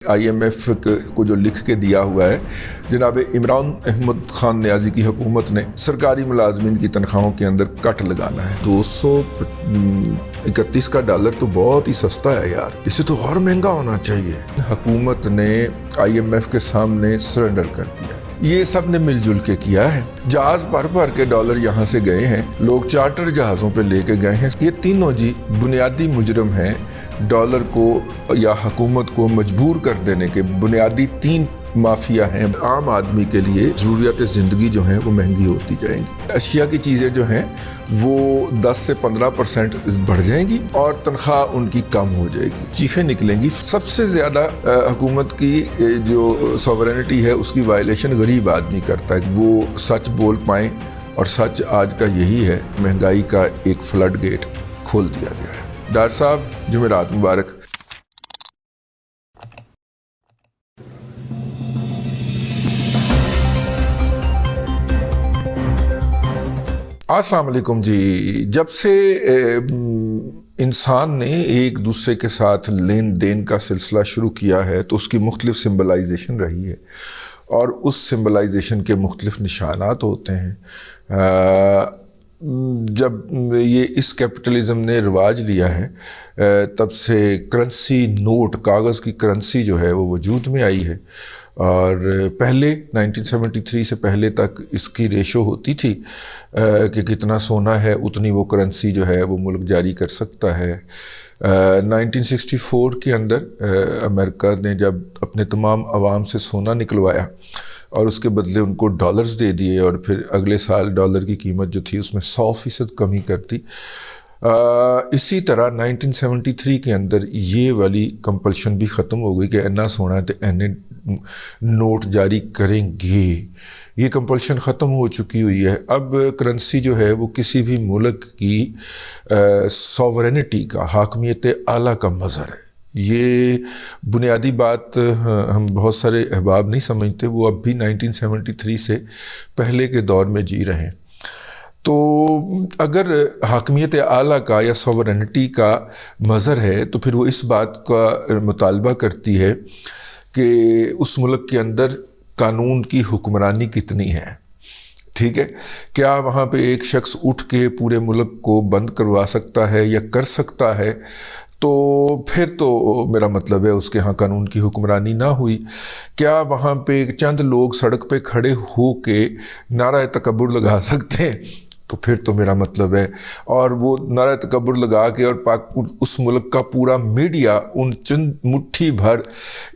IMF کو جو لکھ کے دیا ہوا ہے، جناب عمران احمد خان نیازی کی حکومت نے سرکاری ملازمین کی تنخواہوں کے اندر کٹ لگانا ہے۔ 231 کا ڈالر تو بہت ہی سستا ہے یار، اسے تو اور مہنگا ہونا چاہیے۔ حکومت نے IMF کے سامنے سرنڈر کر دیا۔ یہ سب نے مل جل کے کیا ہے۔ جہاز بھر کے ڈالر یہاں سے گئے ہیں، لوگ چارٹر جہازوں پہ لے کے گئے ہیں۔ یہ تینوں بنیادی مجرم ہیں ڈالر کو یا حکومت کو مجبور کر دینے کے۔ بنیادی 3 مافیا ہیں۔ عام آدمی کے لیے ضروریات زندگی جو ہیں وہ مہنگی ہوتی جائیں گی، اشیاء کی چیزیں جو ہیں وہ 10 سے 15% بڑھ جائیں گی اور تنخواہ ان کی کم ہو جائے گی، چیخیں نکلیں گی۔ سب سے زیادہ حکومت کی جو سوورینٹی ہے اس کی وائلیشن غریب آدمی کرتا ہے، وہ سچ بول پائیں، اور سچ آج کا یہی ہے، مہنگائی کا ایک فلڈ گیٹ کھول دیا گیا ہے۔ ڈاکٹر صاحب جمعرات مبارک۔ السلام علیکم جی۔ جب سے انسان نے ایک دوسرے کے ساتھ لین دین کا سلسلہ شروع کیا ہے تو اس کی مختلف سمبلائزیشن رہی ہے، اور اس سمبلائزیشن کے مختلف نشانات ہوتے ہیں۔ جب یہ اس کیپٹلزم نے رواج لیا ہے تب سے کرنسی، نوٹ، کاغذ کی کرنسی جو ہے وہ وجود میں آئی ہے، اور پہلے 1973 سے پہلے تک اس کی ریشو ہوتی تھی کہ کتنا سونا ہے اتنی وہ کرنسی جو ہے وہ ملک جاری کر سکتا ہے۔ 1964 کے اندر امریکہ نے جب اپنے تمام عوام سے سونا نکلوایا اور اس کے بدلے ان کو ڈالرز دے دیے، اور پھر اگلے سال ڈالر کی قیمت جو تھی اس میں 100% کمی کر دی۔ اسی طرح 1973 کے اندر یہ والی کمپلشن بھی ختم ہو گئی کہ اینا سونا ہے تو اینے نوٹ جاری کریں گے، یہ کمپلشن ختم ہو چکی ہوئی ہے۔ اب کرنسی جو ہے وہ کسی بھی ملک کی سوورینٹی کا، حاکمیت اعلیٰ کا مظہر ہے۔ یہ بنیادی بات ہم بہت سارے احباب نہیں سمجھتے، وہ اب بھی 1973 سے پہلے کے دور میں جی رہے ہیں۔ تو اگر حاکمیت اعلیٰ کا یا سوورینٹی کا مظہر ہے تو پھر وہ اس بات کا مطالبہ کرتی ہے کہ اس ملک کے اندر قانون کی حکمرانی کتنی ہے، ٹھیک ہے؟ کیا وہاں پہ ایک شخص اٹھ کے پورے ملک کو بند کروا سکتا ہے یا کر سکتا ہے؟ تو پھر تو میرا مطلب ہے اس کے ہاں قانون کی حکمرانی نہ ہوئی۔ کیا وہاں پہ چند لوگ سڑک پہ کھڑے ہو کے نعرہ تکبر لگا سکتے ہیں؟ تو پھر تو میرا مطلب ہے، اور وہ نعرہ تکبر لگا کے اور اس ملک کا پورا میڈیا ان چند مٹھی بھر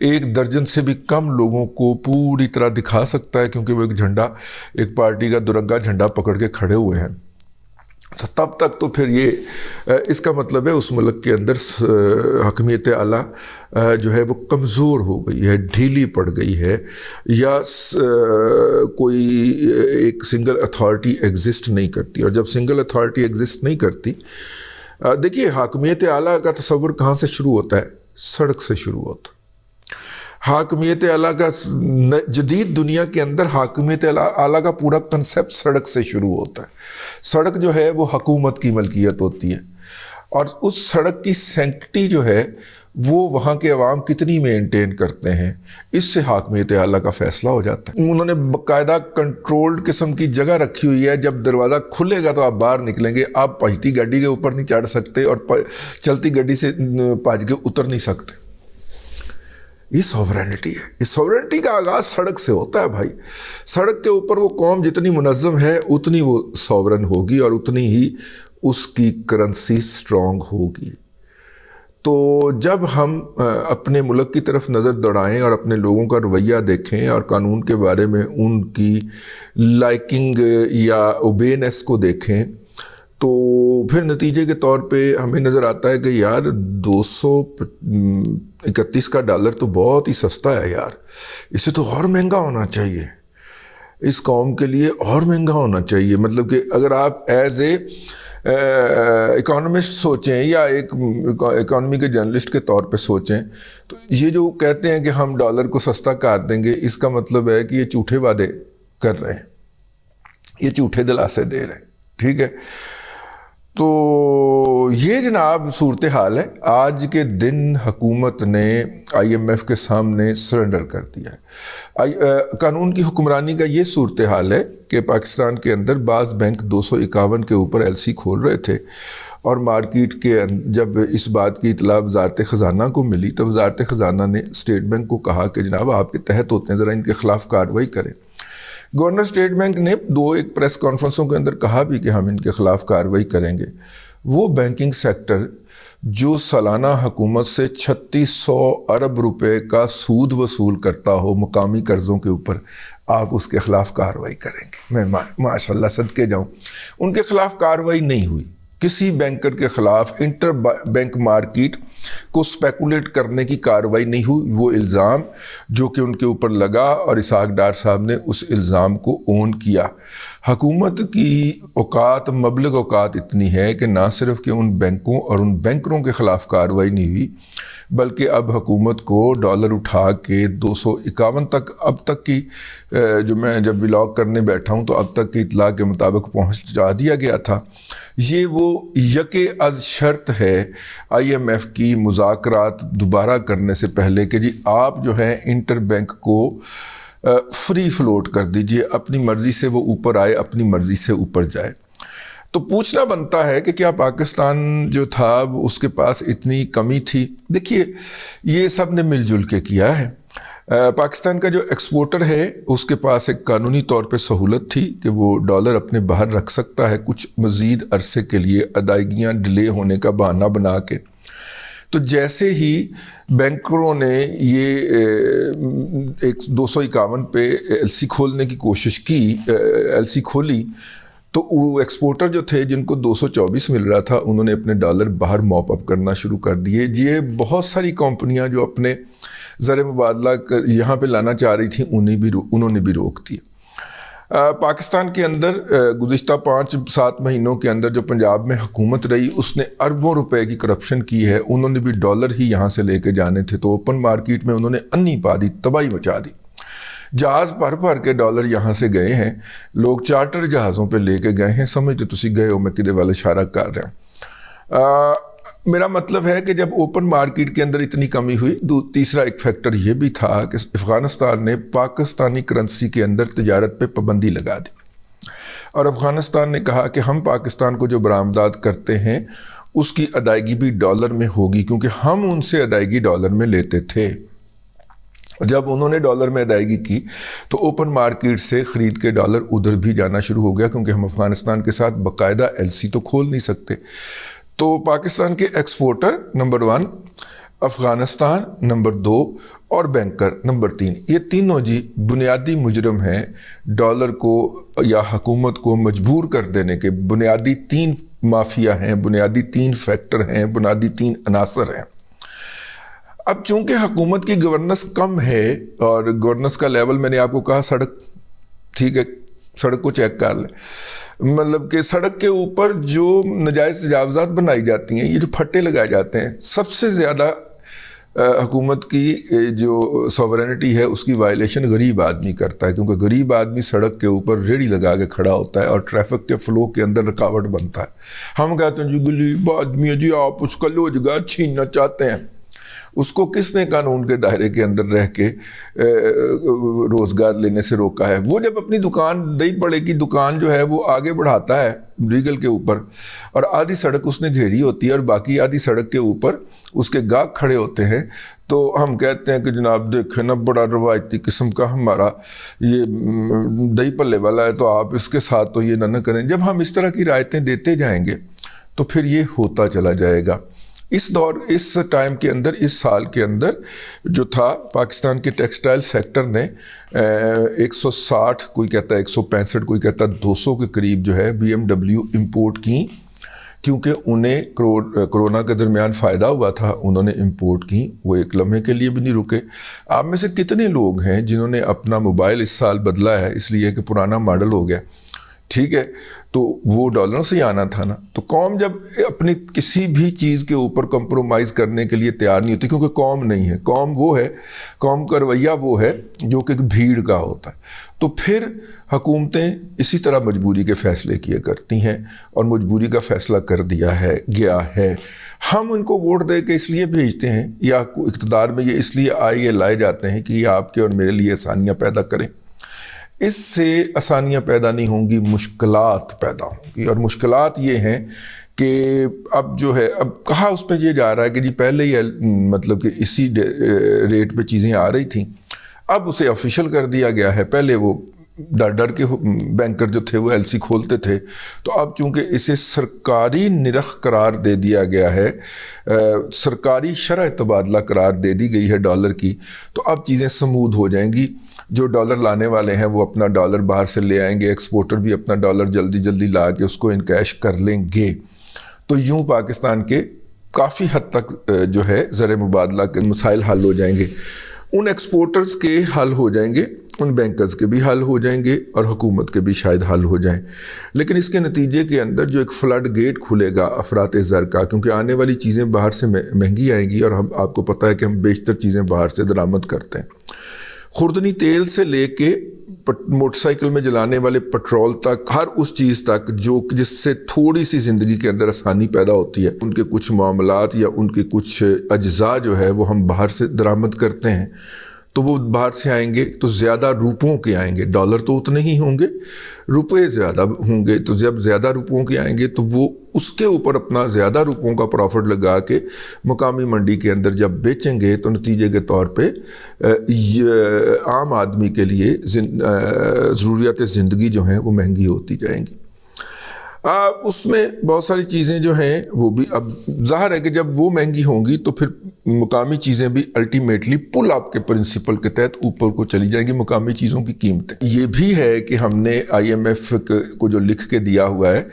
1 درجن سے بھی کم لوگوں کو پوری طرح دکھا سکتا ہے، کیونکہ وہ ایک پارٹی کا درنگا جھنڈا پکڑ کے کھڑے ہوئے ہیں۔ تو تب تک تو پھر یہ اس کا مطلب ہے اس ملک کے اندر حاکمیت اعلیٰ جو ہے وہ کمزور ہو گئی ہے، ڈھیلی پڑ گئی ہے، یا کوئی ایک سنگل اتھارٹی ایگزسٹ نہیں کرتی۔ اور جب سنگل اتھارٹی ایگزسٹ نہیں کرتی، دیکھیے حاکمیت اعلیٰ کا تصور کہاں سے شروع ہوتا ہے؟ سڑک سے شروع ہوتا ہے۔ حاکمیت اعلیٰ کا جدید دنیا کے اندر حاکمیت اعلیٰ کا پورا کنسیپٹ سڑک سے شروع ہوتا ہے۔ سڑک جو ہے وہ حکومت کی ملکیت ہوتی ہے، اور اس سڑک کی سینکٹی جو ہے وہ وہاں کے عوام کتنی مینٹین کرتے ہیں، اس سے حاکمیت اعلیٰ کا فیصلہ ہو جاتا ہے۔ انہوں نے باقاعدہ کنٹرولڈ قسم کی جگہ رکھی ہوئی ہے، جب دروازہ کھلے گا تو آپ باہر نکلیں گے، آپ پجتی گاڑی کے اوپر نہیں چڑھ سکتے اور چلتی گاڑی سے پاج کے اتر نہیں سکتے۔ یہ سوورینٹی ہے۔ اس سوورینٹی کا آغاز سڑک سے ہوتا ہے بھائی۔ سڑک کے اوپر وہ قوم جتنی منظم ہے اتنی وہ سوورن ہوگی، اور اتنی ہی اس کی کرنسی سٹرونگ ہوگی۔ تو جب ہم اپنے ملک کی طرف نظر دوڑائیں اور اپنے لوگوں کا رویہ دیکھیں اور قانون کے بارے میں ان کی لائکنگ یا اوبینس کو دیکھیں، تو پھر نتیجے کے طور پہ ہمیں نظر آتا ہے کہ یار 231 کا ڈالر تو بہت ہی سستا ہے یار، اسے تو اور مہنگا ہونا چاہیے، اس قوم کے لیے اور مہنگا ہونا چاہیے۔ مطلب کہ اگر آپ ایز اے اکانومسٹ سوچیں یا ایک اکانومی کے جرنلسٹ کے طور پہ سوچیں، تو یہ جو کہتے ہیں کہ ہم ڈالر کو سستا کر دیں گے، اس کا مطلب ہے کہ یہ جھوٹے وعدے کر رہے ہیں، یہ جھوٹے دلاسے دے رہے ہیں، ٹھیک ہے؟ تو یہ جناب صورتحال ہے. آج کے دن حکومت نے IMF کے سامنے سرنڈر کر دیا ہے. قانون کی حکمرانی کا یہ صورتحال ہے کہ پاکستان کے اندر بعض بینک 251 کے اوپر LC کھول رہے تھے، اور مارکیٹ کے جب اس بات کی اطلاع وزارت خزانہ کو ملی تو وزارت خزانہ نے اسٹیٹ بینک کو کہا کہ جناب آپ کے تحت ہوتے ہیں، ذرا ان کے خلاف کارروائی کریں. گورنر اسٹیٹ بینک نے ایک پریس کانفرنسوں کے اندر کہا بھی کہ ہم ان کے خلاف کارروائی کریں گے. وہ بینکنگ سیکٹر جو سالانہ حکومت سے 3600 ارب روپے کا سود وصول کرتا ہو مقامی قرضوں کے اوپر، آپ اس کے خلاف کارروائی کریں گے. میں ماشاءاللہ صدقے جاؤں، ان کے خلاف کارروائی نہیں ہوئی. کسی بینکر کے خلاف انٹر بینک مارکیٹ کو سپیکولیٹ کرنے کی کارروائی نہیں ہوئی. وہ الزام جو کہ ان کے اوپر لگا اور اسحاق ڈار صاحب نے اس الزام کو اون کیا. حکومت کی اوقات، مبلغ اوقات اتنی ہے کہ نہ صرف کہ ان بینکوں اور ان بینکروں کے خلاف کارروائی نہیں ہوئی، بلکہ اب حکومت کو ڈالر اٹھا کے 251 تک، اب تک کی جو میں جب ولاگ کرنے بیٹھا ہوں تو اب تک کی اطلاع کے مطابق پہنچا دیا گیا تھا. یہ وہ یکے از شرط ہے IMF کی مذاکرات دوبارہ کرنے سے پہلے کہ جی آپ جو ہے انٹر بینک کو فری فلوٹ کر دیجئے، اپنی مرضی سے وہ اوپر آئے، اپنی مرضی سے اوپر جائے. تو پوچھنا بنتا ہے کہ کیا پاکستان جو تھا وہ اس کے پاس اتنی کمی تھی؟ دیکھیے یہ سب نے مل جل کے کیا ہے. پاکستان کا جو ایکسپورٹر ہے اس کے پاس ایک قانونی طور پہ سہولت تھی کہ وہ ڈالر اپنے باہر رکھ سکتا ہے کچھ مزید عرصے کے لیے ادائیگیاں ڈیلے ہونے کا بہانہ بنا کے. تو جیسے ہی بینکروں نے یہ 251 پہ LC کھولنے کی کوشش کی، LC کھولی، تو وہ ایکسپورٹر جو تھے جن کو 224 مل رہا تھا انہوں نے اپنے ڈالر باہر موپ اپ کرنا شروع کر دیے. یہ بہت ساری کمپنیاں جو اپنے زر مبادلہ یہاں پہ لانا چاہ رہی تھیں انہوں نے بھی روک دیا. پاکستان کے اندر گزشتہ 5-7 مہینوں کے اندر جو پنجاب میں حکومت رہی اس نے اربوں روپے کی کرپشن کی ہے. انہوں نے بھی ڈالر ہی یہاں سے لے کے جانے تھے، تو اوپن مارکیٹ میں انہوں نے انی پا دی، تباہی مچا دی. جہاز بھر کے ڈالر یہاں سے گئے ہیں، لوگ چارٹر جہازوں پہ لے کے گئے ہیں. سمجھتے تسی گئے ہو میں کدے والے اشارہ کر رہا ہوں. میرا مطلب ہے کہ جب اوپن مارکیٹ کے اندر اتنی کمی ہوئی، تیسرا ایک فیکٹر یہ بھی تھا کہ افغانستان نے پاکستانی کرنسی کے اندر تجارت پہ پابندی لگا دی، اور افغانستان نے کہا کہ ہم پاکستان کو جو برآمدات کرتے ہیں اس کی ادائیگی بھی ڈالر میں ہوگی، کیونکہ ہم ان سے ادائیگی ڈالر میں لیتے تھے. جب انہوں نے ڈالر میں ادائیگی کی تو اوپن مارکیٹ سے خرید کے ڈالر ادھر بھی جانا شروع ہو گیا، کیونکہ ہم افغانستان کے ساتھ باقاعدہ LC تو کھول نہیں سکتے. تو پاکستان کے ایکسپورٹر نمبر 1 افغانستان، نمبر 2 اور بینکر نمبر 3، یہ تینوں جی بنیادی مجرم ہیں ڈالر کو یا حکومت کو مجبور کر دینے کے. بنیادی 3 مافیا ہیں، بنیادی 3 فیکٹر ہیں، بنیادی 3 عناصر ہیں. اب چونکہ حکومت کی گورننس کم ہے، اور گورننس کا لیول میں نے آپ کو کہا سڑک، ٹھیک ہے سڑک کو چیک کر لیں، مطلب کہ سڑک کے اوپر جو ناجائز تجاوزات بنائی جاتی ہیں، یہ جو پھٹے لگائے جاتے ہیں، سب سے زیادہ حکومت کی جو سوورنٹی ہے اس کی وائلیشن غریب آدمی کرتا ہے، کیونکہ غریب آدمی سڑک کے اوپر ریڑھی لگا کے کھڑا ہوتا ہے اور ٹریفک کے فلو کے اندر رکاوٹ بنتا ہے. ہم کہتے ہیں جی غریب آدمی ہے جی، آپ اس کا روزگار چھیننا چاہتے ہیں. اس کو کس نے قانون کے دائرے کے اندر رہ کے روزگار لینے سے روکا ہے؟ وہ جب اپنی دکان، دہی بڑے کی دکان جو ہے وہ آگے بڑھاتا ہے ریگل کے اوپر، اور آدھی سڑک اس نے گھیری ہوتی ہے اور باقی آدھی سڑک کے اوپر اس کے گاہک کھڑے ہوتے ہیں، تو ہم کہتے ہیں کہ جناب دیکھیں نا بڑا روایتی قسم کا ہمارا یہ دہی پلے والا ہے، تو آپ اس کے ساتھ تو یہ نہ کریں. جب ہم اس طرح کی رعایتیں دیتے جائیں گے تو پھر یہ ہوتا چلا جائے گا. اس ٹائم کے اندر، اس سال کے اندر جو تھا، پاکستان کے ٹیکسٹائل سیکٹر نے 160، کوئی کہتا ہے 165، کوئی کہتا ہے 200 کے قریب جو ہے BMW امپورٹ کی، کیونکہ انہیں کرونا کے درمیان فائدہ ہوا تھا، انہوں نے امپورٹ کی. وہ ایک لمحے کے لیے بھی نہیں رکے. آپ میں سے کتنے لوگ ہیں جنہوں نے اپنا موبائل اس سال بدلا ہے اس لیے کہ پرانا ماڈل ہو گیا؟ ٹھیک ہے، تو وہ ڈالروں سے ہی آنا تھا نا. تو قوم جب اپنی کسی بھی چیز کے اوپر کمپرومائز کرنے کے لیے تیار نہیں ہوتی، کیونکہ قوم نہیں ہے، قوم وہ ہے، قوم کا رویہ وہ ہے جو کہ بھیڑ کا ہوتا ہے. تو پھر حکومتیں اسی طرح مجبوری کے فیصلے کیا کرتی ہیں، اور مجبوری کا فیصلہ کر دیا ہے گیا ہے. ہم ان کو ووٹ دے کے اس لیے بھیجتے ہیں یا اقتدار میں یہ اس لیے لائے جاتے ہیں کہ یہ آپ کے اور میرے لیے آسانیاں پیدا کریں. اس سے آسانیاں پیدا نہیں ہوں گی، مشکلات پیدا ہوں گی. اور مشکلات یہ ہیں کہ اب جو ہے، اب کہا اس پہ یہ جا رہا ہے کہ جی پہلے ہی مطلب کہ اسی ریٹ پہ چیزیں آ رہی تھیں، اب اسے آفیشل کر دیا گیا ہے. پہلے وہ ڈر کے بینکر جو تھے وہ ایل سی کھولتے تھے، تو اب چونکہ اسے سرکاری نرخ قرار دے دیا گیا ہے، سرکاری شرح تبادلہ قرار دے دی گئی ہے ڈالر کی، تو اب چیزیں سمودھ ہو جائیں گی. جو ڈالر لانے والے ہیں وہ اپنا ڈالر باہر سے لے آئیں گے، ایکسپورٹر بھی اپنا ڈالر جلدی جلدی لا کے اس کو انکیش کر لیں گے. تو یوں پاکستان کے کافی حد تک جو ہے زر مبادلہ کے مسائل حل ہو جائیں گے. ان ایکسپورٹرز کے حل ہو جائیں گے، ان بینکرز کے بھی حل ہو جائیں گے، اور حکومت کے بھی شاید حل ہو جائیں. لیکن اس کے نتیجے کے اندر جو ایک فلڈ گیٹ کھلے گا افراط زر کا، کیونکہ آنے والی چیزیں باہر سے مہنگی آئیں گی، اور آپ کو پتہ ہے کہ ہم بیشتر چیزیں باہر سے درآمد کرتے ہیں. خوردنی تیل سے لے کے موٹر سائیکل میں جلانے والے پٹرول تک، ہر اس چیز تک جس سے تھوڑی سی زندگی کے اندر آسانی پیدا ہوتی ہے، ان کے کچھ معاملات یا ان کے کچھ اجزاء جو ہے وہ ہم باہر سے درآمد کرتے ہیں. تو وہ باہر سے آئیں گے تو زیادہ روپوں کے آئیں گے، ڈالر تو اتنے ہی ہوں گے، روپے زیادہ ہوں گے. تو جب زیادہ روپوں کے آئیں گے تو وہ اس کے اوپر اپنا زیادہ روپوں کا پروفٹ لگا کے مقامی منڈی کے اندر جب بیچیں گے، تو نتیجے کے طور پہ عام آدمی کے لیے ضروریات زندگی جو ہیں وہ مہنگی ہوتی جائیں گی. اس میں بہت ساری چیزیں جو ہیں وہ بھی، اب ظاہر ہے کہ جب وہ مہنگی ہوں گی تو پھر مقامی چیزیں بھی الٹیمیٹلی پل اپ کے پرنسپل کے تحت اوپر کو چلی جائیں گی، مقامی چیزوں کی قیمتیں. یہ بھی ہے کہ ہم نے آئی ایم ایف کو جو لکھ کے دیا ہوا ہے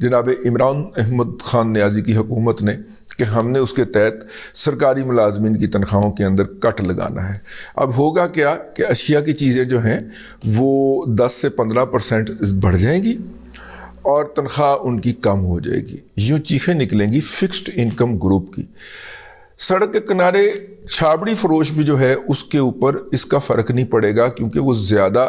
جناب عمران احمد خان نیازی کی حکومت نے، کہ ہم نے اس کے تحت سرکاری ملازمین کی تنخواہوں کے اندر کٹ لگانا ہے. اب ہوگا کیا کہ اشیاء کی چیزیں جو ہیں وہ 10 سے 15% بڑھ جائیں گی اور تنخواہ ان کی کم ہو جائے گی. یوں چیخیں نکلیں گی فکسڈ انکم گروپ کی. سڑک کے کنارے چھابڑی فروش بھی جو ہے اس کے اوپر اس کا فرق نہیں پڑے گا، کیونکہ وہ زیادہ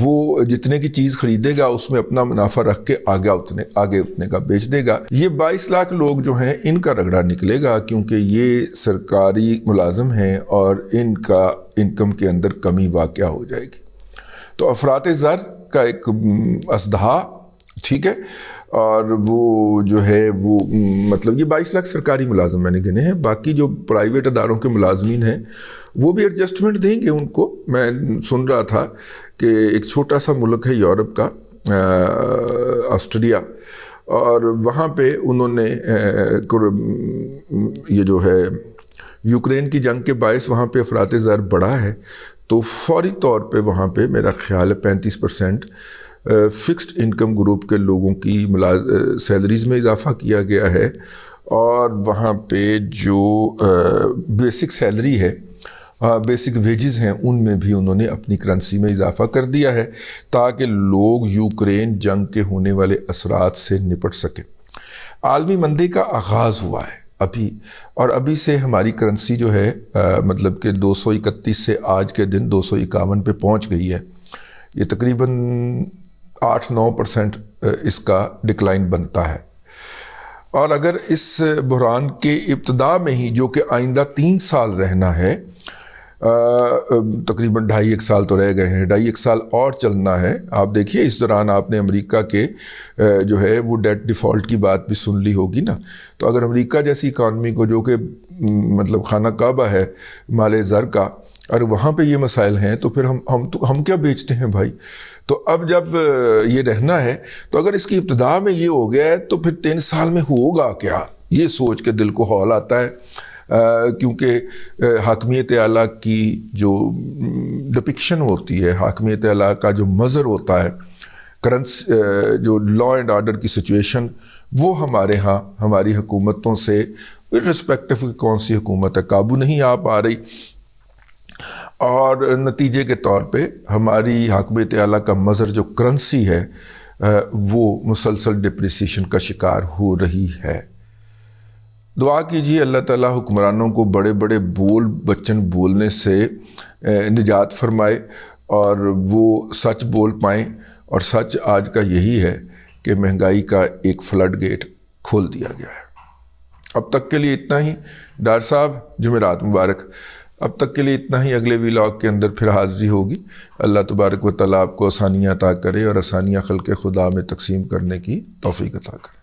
وہ جتنے کی چیز خریدے گا اس میں اپنا منافع رکھ کے آگے اتنے کا بیچ دے گا. یہ 22 لاکھ لوگ جو ہیں ان کا رگڑا نکلے گا، کیونکہ یہ سرکاری ملازم ہیں اور ان کا انکم کے اندر کمی واقع ہو جائے گی. تو افراط زر کا ایک ازدہا، ٹھیک ہے، اور وہ جو ہے وہ مطلب یہ 22 لاکھ سرکاری ملازم میں نے گنے ہیں. باقی جو پرائیویٹ اداروں کے ملازمین ہیں وہ بھی ایڈجسٹمنٹ دیں گے ان کو. میں سن رہا تھا کہ ایک چھوٹا سا ملک ہے یورپ کا، آسٹریا، اور وہاں پہ انہوں نے یہ جو ہے یوکرین کی جنگ کے باعث وہاں پہ افراط زر بڑھا ہے، تو فوری طور پہ وہاں پہ میرا خیال ہے 35% فکسڈ انکم گروپ کے لوگوں کی سیلریز میں اضافہ کیا گیا ہے. اور وہاں پہ جو بیسک سیلری ہے، بیسک ویجز ہیں، ان میں بھی انہوں نے اپنی کرنسی میں اضافہ کر دیا ہے تاکہ لوگ یوکرین جنگ کے ہونے والے اثرات سے نپٹ سکیں. عالمی مندی کا آغاز ہوا ہے ابھی، اور ابھی سے ہماری کرنسی جو ہے مطلب کہ 231 سے آج کے دن 251 پہ پہنچ گئی ہے. یہ تقریباً 8-9% اس کا ڈکلائن بنتا ہے. اور اگر اس بحران کے ابتدا میں ہی، جو کہ آئندہ 3 سال رہنا ہے، تقریباً 2.5 سال تو رہ گئے ہیں، 2.5 سال اور چلنا ہے. آپ دیکھیے اس دوران آپ نے امریکہ کے جو ہے وہ ڈیٹ ڈیفالٹ کی بات بھی سن لی ہوگی نا. تو اگر امریکہ جیسی اکانومی کو، جو کہ مطلب خانہ کعبہ ہے مال زر کا، اور وہاں پہ یہ مسائل ہیں، تو پھر ہم کیا بیچتے ہیں بھائی. تو اب جب یہ رہنا ہے، تو اگر اس کی ابتدا میں یہ ہو گیا ہے تو پھر 3 سال میں ہوگا کیا، یہ سوچ کے دل کو ہول آتا ہے. کیونکہ حاکمیت اعلیٰ کی جو ڈپکشن ہوتی ہے، حاکمیت اعلیٰ کا جو مظہر ہوتا ہے، جو لا اینڈ آرڈر کی سچویشن، وہ ہمارے ہاں ہماری حکومتوں سے رسپیکٹو کون سی حکومت ہے قابو نہیں آ پا رہی. اور نتیجے کے طور پہ ہماری حاکمیت اعلیٰ کا مظہر جو کرنسی ہے وہ مسلسل ڈپریسیشن کا شکار ہو رہی ہے۔ دعا کیجیے اللہ تعالیٰ حکمرانوں کو بڑے بڑے بچن بولنے سے نجات فرمائے اور وہ سچ بول پائیں، اور سچ آج کا یہی ہے کہ مہنگائی کا ایک فلڈ گیٹ کھول دیا گیا ہے۔ اب تک کے لیے اتنا ہی۔ ڈاکٹر صاحب جمعرات مبارک۔ اب تک کے لیے اتنا ہی، اگلے ویلاگ کے اندر پھر حاضری ہوگی۔ اللہ تبارک و تعالیٰ آپ کو آسانیاں عطا کرے اور آسانیاں خلق خدا میں تقسیم کرنے کی توفیق عطا کرے۔